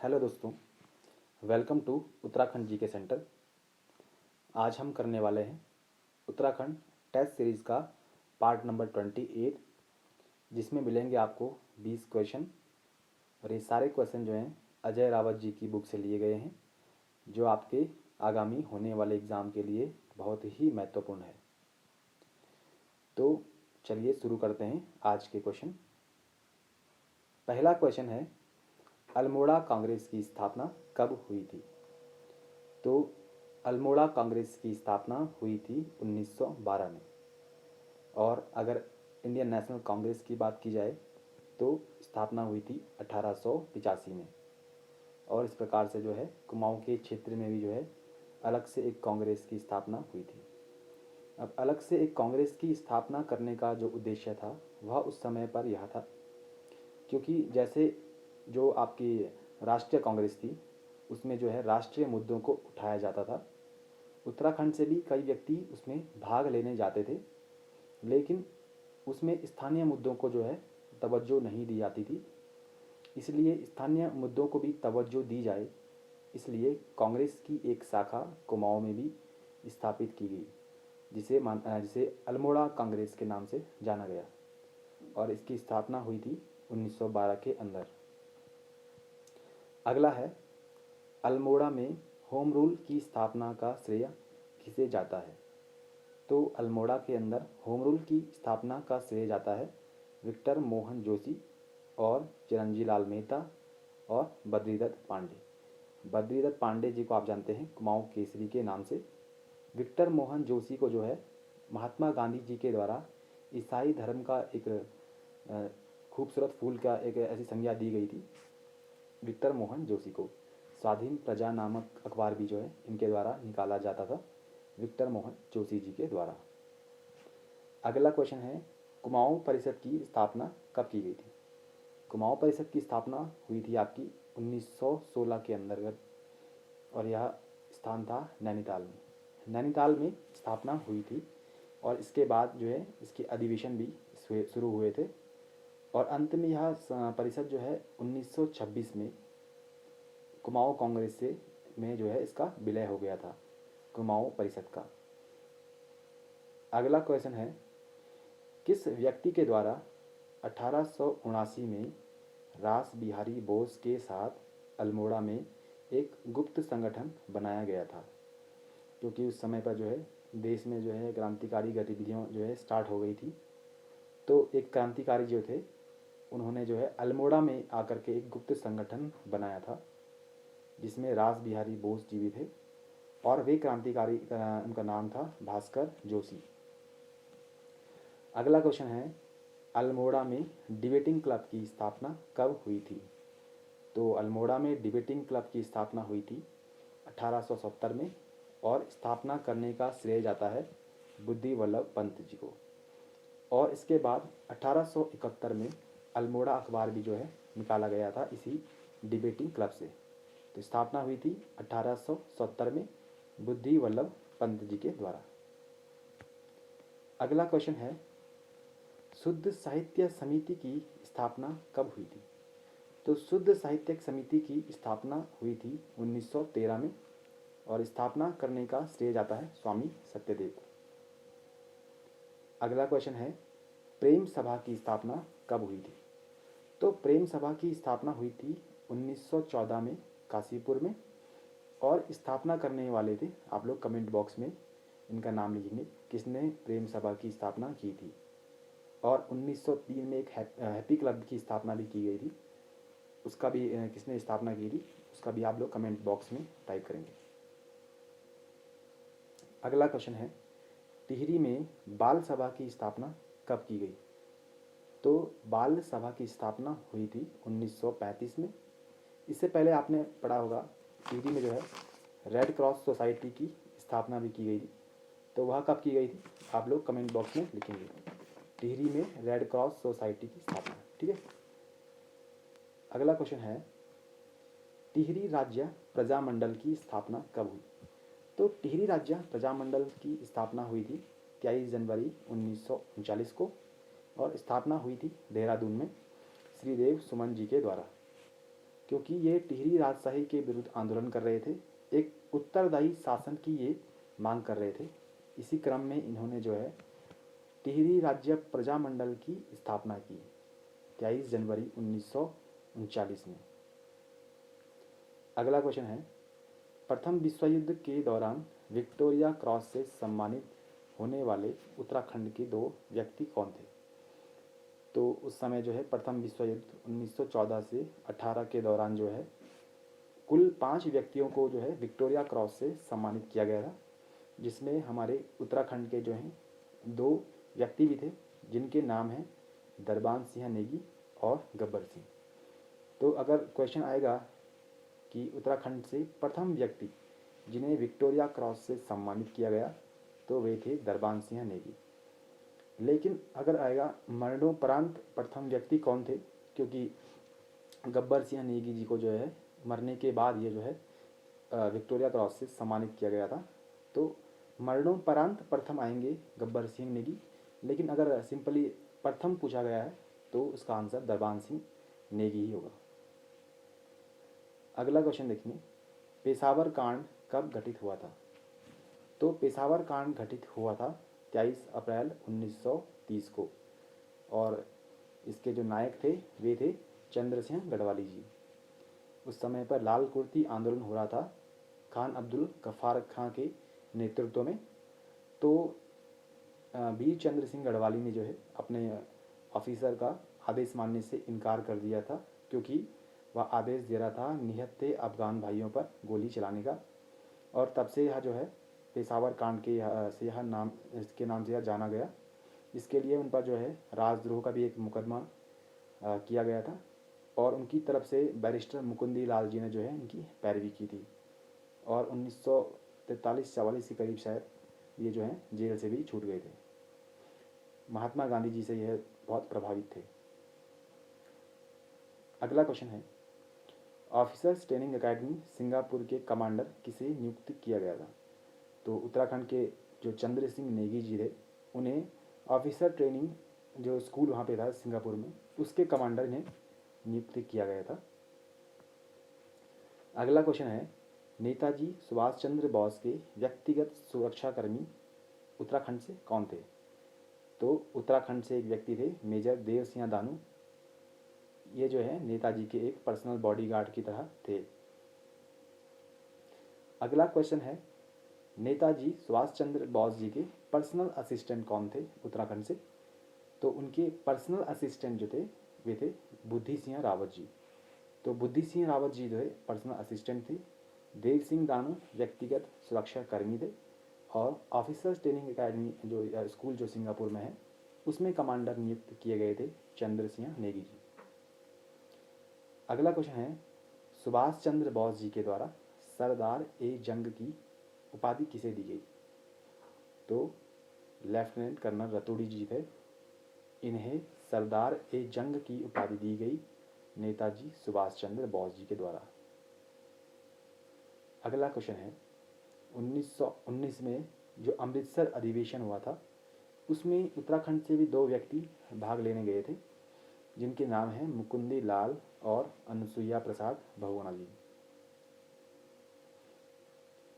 Hello दोस्तों, welcome to Uttarakhand GK centre. आज हम करने वाले हैं उत्तराखंड टेस्ट सीरीज़ का पार्ट नंबर 28, जिसमें मिलेंगे आपको 20 क्वेश्चन। और ये सारे क्वेश्चन जो हैं अजय रावत जी की बुक से लिए गए हैं, जो आपके आगामी होने वाले एग्ज़ाम के लिए बहुत ही महत्वपूर्ण है। तो चलिए शुरू करते हैं आज के क्वेश्चन। पहला क्वेश्चन है, अल्मोड़ा कांग्रेस की स्थापना कब हुई थी? तो अल्मोड़ा कांग्रेस की स्थापना हुई थी 1912 में। और अगर इंडियन नेशनल कांग्रेस की बात की जाए तो स्थापना हुई थी 1885 में। और इस प्रकार से जो है कुमाऊं के क्षेत्र में भी जो है अलग से एक कांग्रेस की स्थापना हुई थी। अब अलग से एक कांग्रेस की स्थापना करने का जो उद्देश्य था वह उस समय पर यह था, क्योंकि जैसे जो आपकी राष्ट्रीय कांग्रेस थी उसमें जो है राष्ट्रीय मुद्दों को उठाया जाता था। उत्तराखंड से भी कई व्यक्ति उसमें भाग लेने जाते थे, लेकिन उसमें स्थानीय मुद्दों को जो है तवज्जो नहीं दी जाती थी। इसलिए स्थानीय मुद्दों को भी तवज्जो दी जाए, इसलिए कांग्रेस की एक शाखा कुमाऊं में भी स्थापित की गई, जिसे अल्मोड़ा कांग्रेस के नाम से जाना गया। और इसकी स्थापना हुई थी 1912 के अंदर। अगला है, अल्मोड़ा में होम रूल की स्थापना का श्रेय किसे जाता है? तो अल्मोड़ा के अंदर होम रूल की स्थापना का श्रेय जाता है विक्टर मोहन जोशी और चिरंजी लाल मेहता और बद्रीदत्त पांडे। बद्रीदत्त पांडे जी को आप जानते हैं कुमाऊं केसरी के नाम से। विक्टर मोहन जोशी को जो है महात्मा गांधी जी के द्वारा ईसाई धर्म का एक खूबसूरत फूल का एक ऐसी संज्ञा दी गई थी। विक्टर मोहन जोशी को स्वाधीन प्रजा नामक अखबार भी जो है इनके द्वारा निकाला जाता था, विक्टर मोहन जोशी जी के द्वारा। अगला क्वेश्चन है, कुमाऊं परिषद की स्थापना कब की गई थी? कुमाऊं परिषद की स्थापना हुई थी आपकी 1916 के अंतर्गत, और यह स्थान था नैनीताल में। नैनीताल में स्थापना हुई थी और इसके बाद जो है इसके अधिवेशन भी शुरू हुए थे। और अंत में यह परिषद जो है 1926 में कुमाऊं कांग्रेस से में जो है इसका विलय हो गया था, कुमाऊं परिषद का। अगला क्वेश्चन है, किस व्यक्ति के द्वारा 1879 में रास बिहारी बोस के साथ अल्मोड़ा में एक गुप्त संगठन बनाया गया था? क्योंकि उस समय पर जो है देश में जो है क्रांतिकारी गतिविधियाँ जो है स्टार्ट हो गई थी। तो एक क्रांतिकारी जो थे उन्होंने जो है अल्मोड़ा में आकर के एक गुप्त संगठन बनाया था, जिसमें रास बिहारी बोस जी भी थे, और वे क्रांतिकारी उनका नाम था भास्कर जोशी। अगला क्वेश्चन है, अल्मोड़ा में डिबेटिंग क्लब की स्थापना कब हुई थी? तो अल्मोड़ा में डिबेटिंग क्लब की स्थापना हुई थी 1870 में, और स्थापना करने का श्रेय जाता है बुद्धि वल्लभ पंत जी को। और इसके बाद 1871 में अल्मोड़ा अखबार भी जो है निकाला गया था इसी डिबेटिंग क्लब से। तो स्थापना हुई थी 1870 में बुद्धि वल्लभ पंत जी के द्वारा। अगला क्वेश्चन है, शुद्ध साहित्य समिति की स्थापना कब हुई थी? तो शुद्ध साहित्यिक समिति की स्थापना हुई थी 1913 में, और स्थापना करने का श्रेय जाता है स्वामी सत्यदेव को। अगला क्वेश्चन है, प्रेम सभा की स्थापना कब हुई थी? तो प्रेम सभा की स्थापना हुई थी 1914 में काशीपुर में, और स्थापना करने वाले थे, आप लोग कमेंट बॉक्स में इनका नाम लिखेंगे किसने प्रेम सभा की स्थापना की थी। और 1903 में एक हैप्पी क्लब की स्थापना भी की गई थी, उसका भी किसने स्थापना की थी उसका भी आप लोग कमेंट बॉक्स में टाइप करेंगे। अगला क्वेश्चन है, टिहरी में बाल सभा की स्थापना कब की गई? तो बाल सभा की स्थापना हुई थी 1935 में। इससे पहले आपने पढ़ा होगा टिहरी में जो है रेड क्रॉस सोसाइटी की स्थापना भी की गई थी। तो वह कब की गई थी आप लोग कमेंट बॉक्स में लिखेंगे, टिहरी में रेड क्रॉस सोसाइटी की स्थापना। ठीक है। अगला क्वेश्चन है, टिहरी राज्य प्रजामंडल की स्थापना कब हुई? तो टिहरी राज्य प्रजामंडल की स्थापना हुई थी 23 जनवरी 1939 को, और स्थापना हुई थी देहरादून में श्रीदेव सुमन जी के द्वारा। क्योंकि ये टिहरी राजशाही के विरुद्ध आंदोलन कर रहे थे, एक उत्तरदायी शासन की ये मांग कर रहे थे। इसी क्रम में इन्होंने जो है टिहरी राज्य प्रजामंडल की स्थापना की 23 जनवरी 1939 में। अगला क्वेश्चन है, प्रथम विश्व युद्ध के दौरान विक्टोरिया क्रॉस से सम्मानित होने वाले उत्तराखंड के 2 व्यक्ति कौन थे? तो उस समय जो है प्रथम विश्व युद्ध 1914 से 18 के दौरान जो है कुल 5 व्यक्तियों को जो है विक्टोरिया क्रॉस से सम्मानित किया गया था, जिसमें हमारे उत्तराखंड के जो हैं 2 व्यक्ति भी थे, जिनके नाम हैं दरबान सिंह नेगी और गब्बर सिंह। तो अगर क्वेश्चन आएगा कि उत्तराखंड से प्रथम व्यक्ति जिन्हें विक्टोरिया क्रॉस से सम्मानित किया गया, तो वे थे दरबान सिंह नेगी। लेकिन अगर आएगा मरणोपरांत प्रथम व्यक्ति कौन थे, क्योंकि गब्बर सिंह नेगी जी को जो है मरने के बाद ये जो है विक्टोरिया क्रॉस से सम्मानित किया गया था, तो मरणोपरांत प्रथम आएंगे गब्बर सिंह नेगी। लेकिन अगर सिंपली प्रथम पूछा गया है तो उसका आंसर दरबान सिंह नेगी ही होगा। अगला क्वेश्चन देखिए, पेशावर कांड कब घटित हुआ था? तो पेशावर कांड घटित हुआ था 23 अप्रैल 1930 को, और इसके जो नायक थे वे थे चंद्र सिंह गढ़वाली जी। उस समय पर लाल कुर्ती आंदोलन हो रहा था खान अब्दुल गफ्फार खां के नेतृत्व में। तो वीर चंद्र सिंह गढ़वाली ने जो है अपने ऑफिसर का आदेश मानने से इनकार कर दिया था, क्योंकि वह आदेश दे रहा था निहत्थे अफगान भाइयों पर गोली चलाने का। और तब से यह जो है पेशावर कांड के से यह नाम इसके नाम से यह जाना गया। इसके लिए उन पर जो है राजद्रोह का भी एक मुकदमा किया गया था, और उनकी तरफ से बैरिस्टर मुकुंदी लाल जी ने जो है इनकी पैरवी की थी, और 1943-44 के करीब शायद ये जो है जेल से भी छूट गए थे। महात्मा गांधी जी से यह बहुत प्रभावित थे। अगला क्वेश्चन है, ऑफिसर्स ट्रेनिंग एकेडमी सिंगापुर के कमांडर किसे नियुक्त किया गया था? तो उत्तराखंड के जो चंद्र सिंह नेगी जी थे, उन्हें ऑफिसर ट्रेनिंग जो स्कूल वहाँ पे था सिंगापुर में, उसके कमांडर ने नियुक्त किया गया था। अगला क्वेश्चन है, नेताजी सुभाष चंद्र बोस के व्यक्तिगत सुरक्षाकर्मी उत्तराखंड से कौन थे? तो उत्तराखंड से एक व्यक्ति थे मेजर देव सिंह दानू। ये जो है नेताजी के एक पर्सनल बॉडीगार्ड की तरह थे। अगला क्वेश्चन है, नेताजी सुभाष चंद्र बोस जी के पर्सनल असिस्टेंट कौन थे उत्तराखंड से? तो उनके पर्सनल असिस्टेंट जो थे वे थे बुद्धि सिंह रावत जी। तो बुद्धि सिंह रावत जी जो है पर्सनल असिस्टेंट थे। देव सिंह दानू व्यक्तिगत सुरक्षा कर्मी थे, और ऑफिसर्स ट्रेनिंग एकेडमी जो स्कूल जो सिंगापुर में है उसमें कमांडर नियुक्त किए गए थे चंद्र सिंह नेगी जी। अगला क्वेश्चन है, सुभाष चंद्र बोस जी के द्वारा सरदार ए जंग की उपाधि किसे दी गई? तो लेफ्टिनेंट कर्नल रतूड़ी जी थे, इन्हें सरदार ए जंग की उपाधि दी गई नेताजी सुभाष चंद्र बोस जी के द्वारा। अगला क्वेश्चन है, 1919 में जो अमृतसर अधिवेशन हुआ था उसमें उत्तराखंड से भी 2 व्यक्ति भाग लेने गए थे, जिनके नाम हैं मुकुंदी लाल और अनुसुईया प्रसाद बहुगुणा जी।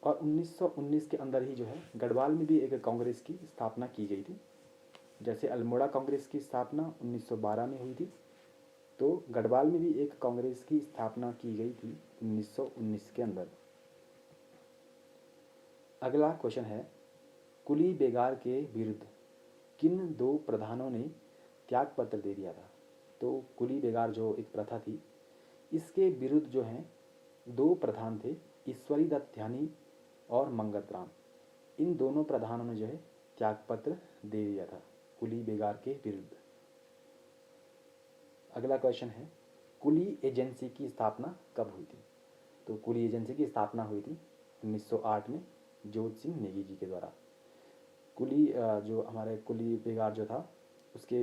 और 1919 के अंदर ही जो है गढ़वाल में भी एक कांग्रेस की स्थापना की गई थी। जैसे अल्मोड़ा कांग्रेस की स्थापना 1912 में हुई थी, तो गढ़वाल में भी एक कांग्रेस की स्थापना की गई थी 1919 के अंदर। अगला क्वेश्चन है, कुली बेगार के विरुद्ध किन 2 प्रधानों ने त्यागपत्र दे दिया था? तो कुली बेगार जो एक प्रथा थी, इसके विरुद्ध जो हैं 2 प्रधान थे, ईश्वरी दत्त ध्यानी और मंगत राम। इन दोनों प्रधानों ने जो है त्यागपत्र दे दिया था कुली बेगार के विरुद्ध। अगला क्वेश्चन है, कुली एजेंसी की स्थापना कब हुई थी? तो कुली एजेंसी की स्थापना हुई थी 1908 में जोत सिंह नेगी जी के द्वारा। कुली जो हमारे कुली बेगार जो था उसके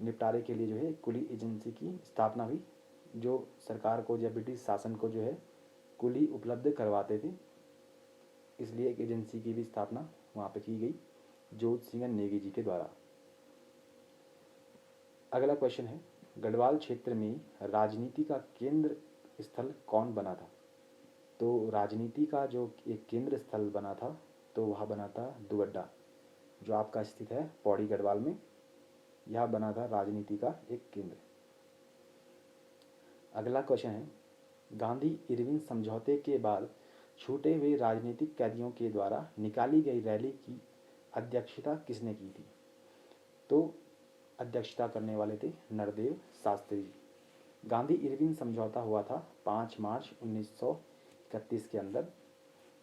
निपटारे के लिए जो है कुली एजेंसी की स्थापना हुई, जो सरकार को या ब्रिटिश शासन को जो है कुली उपलब्ध करवाते थे, इसलिए एक एजेंसी की भी स्थापना वहाँ पे की गई जोत सिंह नेगी जी के द्वारा। अगला क्वेश्चन है, गढ़वाल क्षेत्र में राजनीति का केंद्र स्थल कौन बना था? तो राजनीति का जो एक केंद्र स्थल बना था तो वह बना था दुगड्डा, जो आपका स्थित है पौड़ी गढ़वाल में। यह बना था राजनीति का एक केंद्र। अगला क्वेश्चन है, गांधी इरविन समझौते के बाद छूटे हुए राजनीतिक कैदियों के द्वारा निकाली गई रैली की अध्यक्षता किसने की थी? तो अध्यक्षता करने वाले थे नरदेव शास्त्री जी। गांधी इरविन समझौता हुआ था 5 मार्च 1931 के अंदर,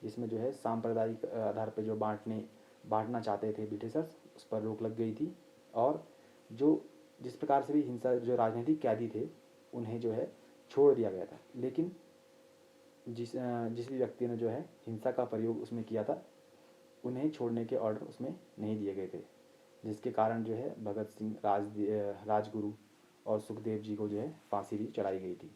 जिसमें जो है सांप्रदायिक आधार पर जो बांटना चाहते थे ब्रिटिशर्स, उस पर रोक लग गई थी। और जो जिस प्रकार से भी हिंसा, जो राजनीतिक कैदी थे उन्हें जो है छोड़ दिया गया था, लेकिन जिस भी व्यक्ति ने जो है हिंसा का प्रयोग उसमें किया था उन्हें छोड़ने के ऑर्डर उसमें नहीं दिए गए थे, जिसके कारण जो है भगत सिंह, राजगुरु और सुखदेव जी को जो है फांसी भी चढ़ाई गई थी।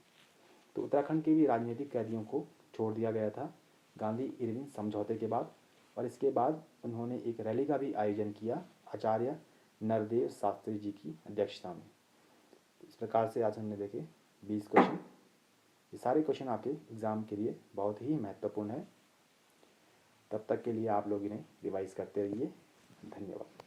तो उत्तराखंड के भी राजनीतिक कैदियों को छोड़ दिया गया था गांधी इरविन समझौते के बाद। और इसके बाद उन्होंने एक रैली का भी आयोजन किया आचार्य नरदेव शास्त्री जी की अध्यक्षता में। इस प्रकार से आज हमने देखे 20 क्वेश्चन। ये सारे क्वेश्चन आपके एग्ज़ाम के लिए बहुत ही महत्वपूर्ण है। तब तक के लिए आप लोग इन्हें रिवाइज करते रहिए। धन्यवाद।